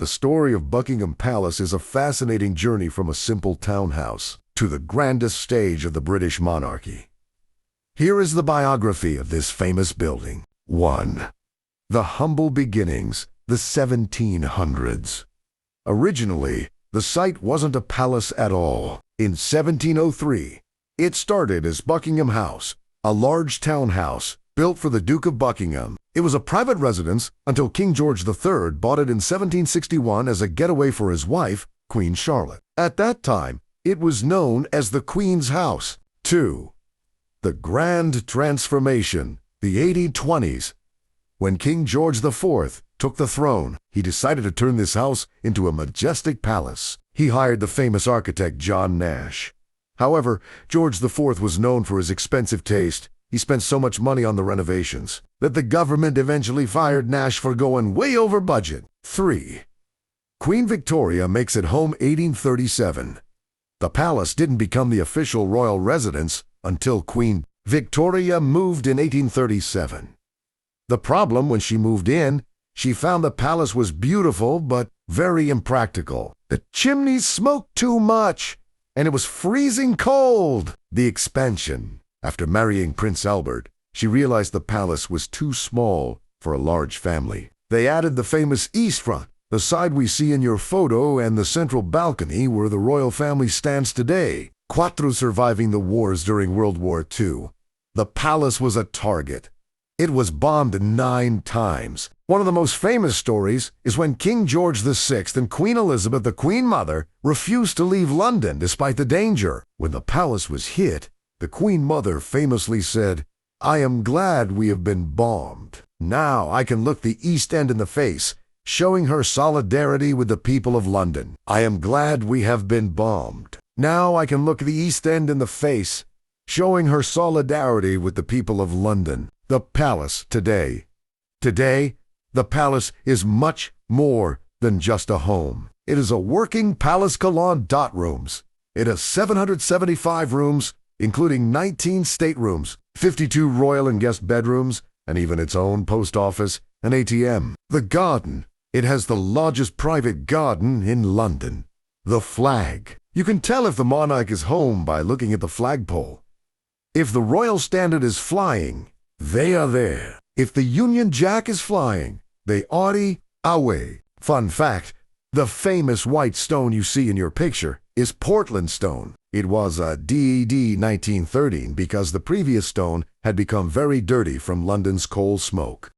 The story of Buckingham Palace is a fascinating journey from a simple townhouse to the grandest stage of the British monarchy. Here is the biography of this famous building. 1. The humble beginnings, the 1700s. Originally, the site wasn't a palace at all. In 1703, it started as Buckingham House, a large townhouse built for the Duke of Buckingham. It was a private residence until King George III bought it in 1761 as a getaway for his wife, Queen Charlotte. At that time, it was known as the Queen's House. 2. The Grand Transformation, the 1820s. When King George IV took the throne, he decided to turn this house into a majestic palace. He hired the famous architect John Nash. However, George IV was known for his expensive taste. He spent so much money on the renovations that the government eventually fired Nash for going way over budget. 3. Queen Victoria makes it home 1837. The palace didn't become the official royal residence until Queen Victoria moved in 1837. The problem when she moved in, she found the palace was beautiful but very impractical. The chimneys smoked too much, and it was freezing cold. The expansion. After marrying Prince Albert, she realized the palace was too small for a large family. They added the famous east front, the side we see in your photo, and the central balcony where the royal family stands today. 4. Surviving the wars during World War II. The palace was a target. It was bombed 9 times. One of the most famous stories is when King George VI and Queen Elizabeth, the Queen Mother, refused to leave London despite the danger. When the palace was hit, the Queen Mother famously said, "I am glad we have been bombed. Now I can look the East End in the face," showing her solidarity with the people of London. I am glad we have been bombed. Now I can look the East End in the face, showing her solidarity with the people of London. The palace today. Today, the palace is much more than just a home. It is a working palace salon. Rooms. It has 775 rooms, including 19 staterooms, 52 royal and guest bedrooms, and even its own post office and ATM. The garden. It has the largest private garden in London. The flag. You can tell if the monarch is home by looking at the flagpole. If the royal standard is flying, they are there. If the Union Jack is flying, they are away. Fun fact, the famous white stone you see in your picture is Portland stone. It was a DED 1913 because the previous stone had become very dirty from London's coal smoke.